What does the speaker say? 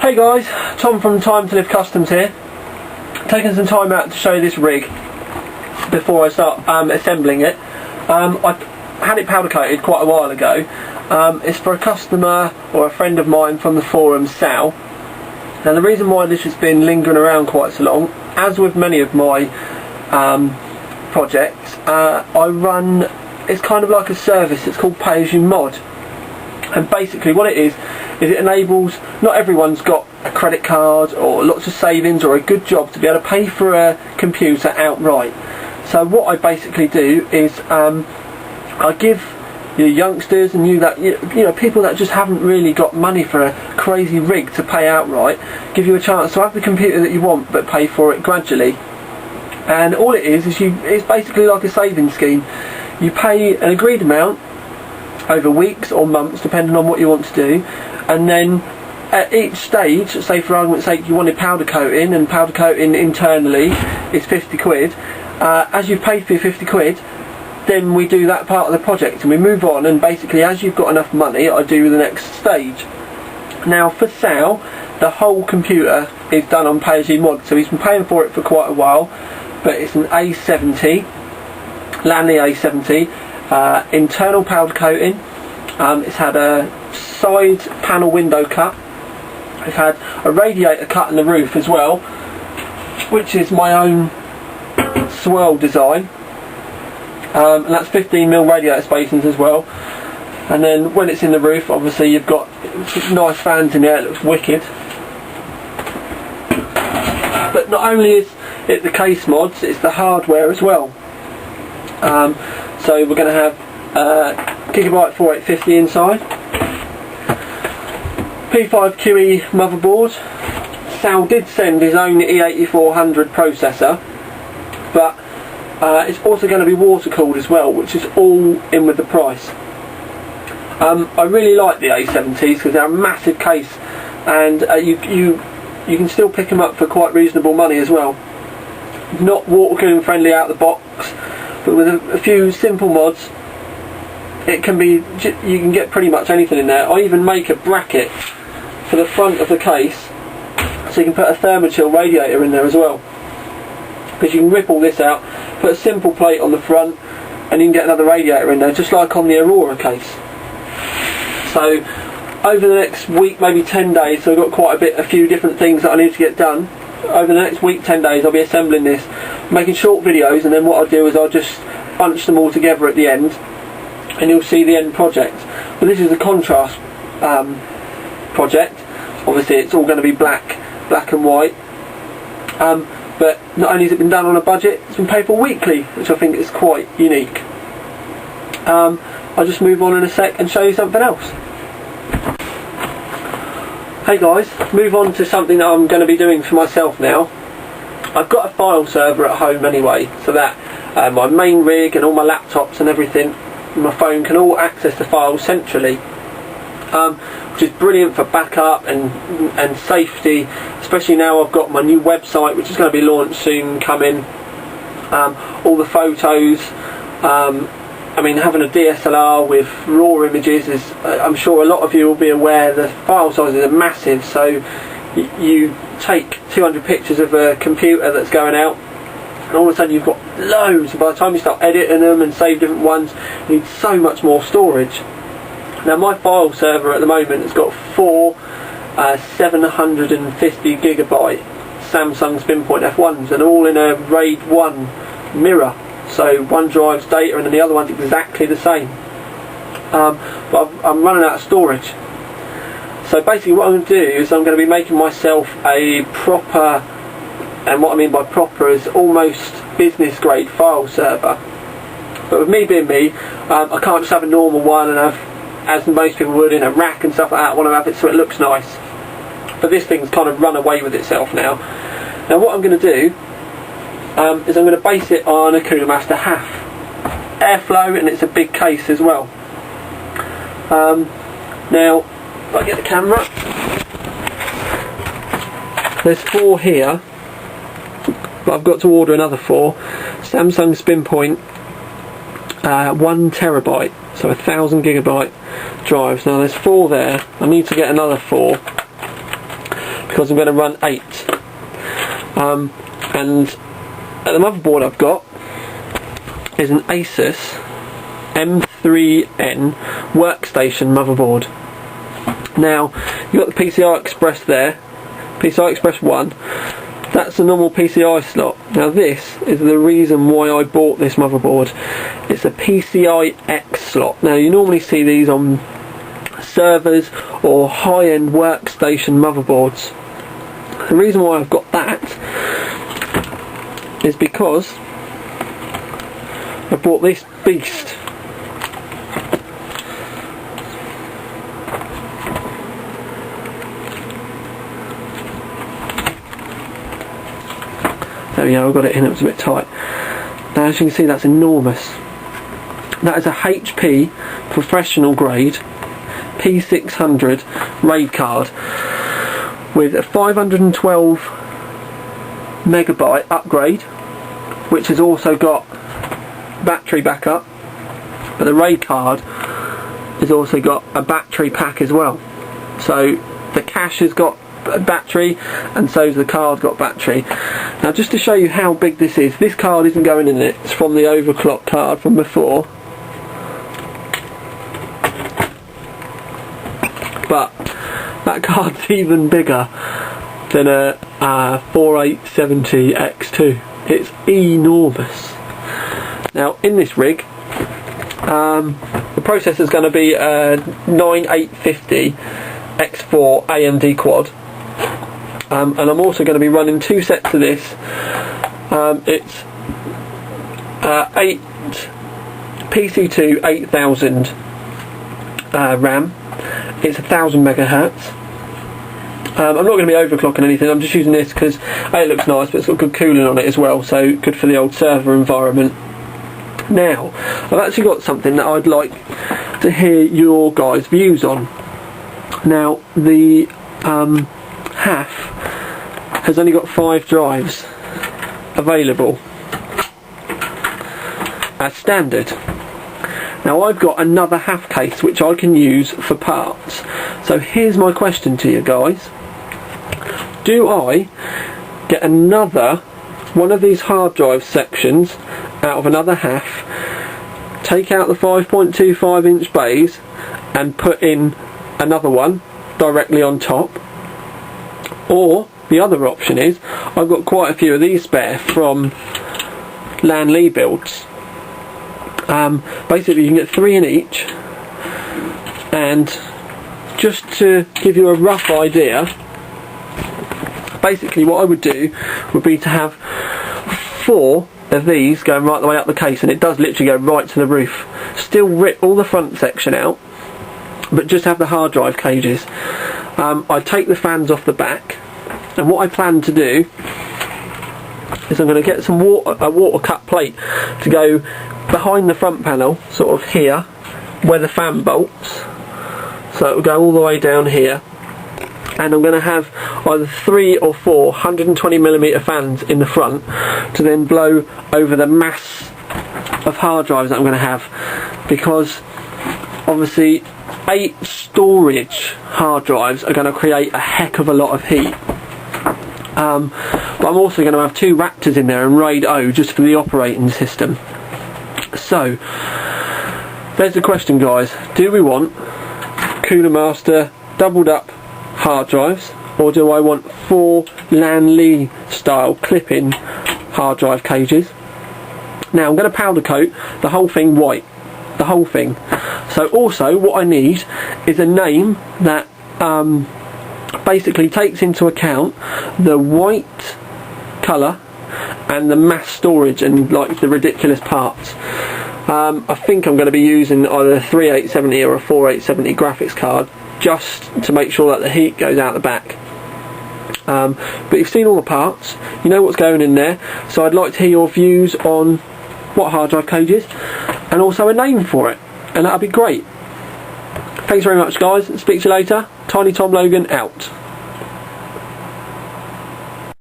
Hey guys, Tom from Time to Live Customs here. Taking some time out to show you this rig before I start assembling it. I had it powder coated quite a while ago. It's for a customer or a friend of mine from the forum, Sal. Now the reason why this has been lingering around quite so long, as with many of my projects, I run, it's kind of like a service, it's called Pay As You Mod. And basically what it is it enables, not everyone's got a credit card or lots of savings or a good job to be able to pay for a computer outright. So what I basically do is I give your youngsters and you know people that just haven't really got money for a crazy rig to pay outright, give you a chance to have the computer that you want but pay for it gradually. And all it is it's basically like a savings scheme. You pay an agreed amount over weeks or months depending on what you want to do, and then at each stage, say for argument's sake you wanted powder coating, and powder coating internally is 50 quid. As you've paid for your 50 quid, then we do that part of the project and we move on, and basically as you've got enough money I do the next stage. Now for Sal, the whole computer is done on Pay As You Mod, so he's been paying for it for quite a while, but it's an A70, Lanley A70, internal powder coating. It's had a side panel window cut. It's had a radiator cut in the roof as well, which is my own swirl design, and that's 15mm radiator spacings as well. And then when it's in the roof, obviously you've got nice fans in there, it looks wicked. But not only is it the case mods, it's the hardware as well. So we're going to have Gigabyte 4850 inside, P5QE motherboard. Sal did send his own E8400 processor, but it's also going to be water cooled as well, which is all in with the price. I really like the A70s because they're a massive case, and you can still pick them up for quite reasonable money as well. Not water cooling friendly out of the box, but with a few simple mods it can be, you can get pretty much anything in there. I even make a bracket for the front of the case so you can put a Thermachill radiator in there as well, because you can rip all this out, put a simple plate on the front, and you can get another radiator in there, just like on the Aurora case. So over the next week, maybe 10 days, so I've got quite a few different things that I need to get done. Over the next week, 10 days, I'll be assembling this, making short videos, and then what I'll do is I'll just bunch them all together at the end, and you'll see the end project. But this is a contrast project. Obviously it's all going to be black and white, but not only has it been done on a budget, it's been paid for weekly, which I think is quite unique. I'll just move on in a sec and show you something else. Hey guys, move on to something that I'm going to be doing for myself now. I've got a file server at home anyway, so that my main rig and all my laptops and everything, my phone, can all access the files centrally, which is brilliant for backup and safety, especially now I've got my new website which is going to be launched soon coming. All the photos, I mean, having a DSLR with raw images is, I'm sure a lot of you will be aware, the file sizes are massive, so you take 200 pictures of a computer that's going out, and all of a sudden you've got loads. By the time you start editing them and save different ones, you need so much more storage. Now my file server at the moment has got 4 750 gigabyte Samsung SpinPoint F1s, and all in a RAID 1 mirror, so one drives data and then the other one's exactly the same. But I'm running out of storage. So basically what I'm going to do is I'm going to be making myself a proper, and what I mean by proper is almost business grade file server. But with me being me, I can't just have a normal one and have, as most people would, in a rack and stuff like that. I want to have it so it looks nice. But this thing's kind of run away with itself now. Now what I'm going to do is I'm going to base it on a Cooler Master half airflow, and it's a big case as well. Now if I get the camera, there's 4 here, but I've got to order another 4 Samsung SpinPoint 1 terabyte, so 1000 gigabyte drives. Now there's 4 there, I need to get another 4. because I'm going to run 8. And the motherboard I've got is an Asus M3N workstation motherboard. Now, you've got the PCI Express there, PCI Express 1, that's the normal PCI slot. Now this is the reason why I bought this motherboard. It's a PCI X slot. Now you normally see these on servers or high-end workstation motherboards. The reason why I've got that is because I bought this beast. There we go, I've got it in, it was a bit tight. Now as you can see, that's enormous. That is a HP professional grade P600 RAID card with a 512 megabyte upgrade, which has also got battery backup, but the RAID card has also got a battery pack as well. So the cache has got a battery, and so's the card got battery. Now just to show you how big this is, this card isn't going in it, it's from the overclock card from before, but that card's even bigger than a 4870 X2. It's enormous. Now in this rig, the processor is going to be a 9850 X4 AMD quad, and I'm also going to be running 2 sets of this. It's 8 PC2 8000 RAM. It's 1000 megahertz. I'm not going to be overclocking anything, I'm just using this because it looks nice, but it's got good cooling on it as well, so good for the old server environment. Now, I've actually got something that I'd like to hear your guys' views on. Now, the HAF has only got 5 drives available as standard. Now I've got another HAF case which I can use for parts. So here's my question to you guys. Do I get another one of these hard drive sections out of another HAF, take out the 5.25 inch bays and put in another one directly on top? Or the other option is, I've got quite a few of these spare from Lan Li builds. Basically you can get 3 in each, and just to give you a rough idea, basically what I would do would be to have 4 of these going right the way up the case, and it does literally go right to the roof. Still rip all the front section out, but just have the hard drive cages. I take the fans off the back, and what I plan to do is I'm going to get some a water cut plate to go behind the front panel, sort of here where the fan bolts, so it will go all the way down here, and I'm going to have either 3 or 4 120mm fans in the front to then blow over the mass of hard drives that I'm going to have, because obviously 8 storage hard drives are going to create a heck of a lot of heat. But I'm also going to have 2 Raptors in there and RAID O just for the operating system. So there's the question, guys. Do we want Cooler Master doubled up hard drives, or do I want 4 Lan Li style clip-in hard drive cages? Now I'm going to powder coat the whole thing white, the whole thing. So also what I need is a name that basically takes into account the white colour and the mass storage and like the ridiculous parts. I think I'm going to be using either a 3870 or a 4870 graphics card, just to make sure that the heat goes out the back. But you've seen all the parts, you know what's going in there, so I'd like to hear your views on what hard drive cages, and also a name for it, and that'd be great. Thanks very much, guys. Speak to you later. Tiny Tom Logan out.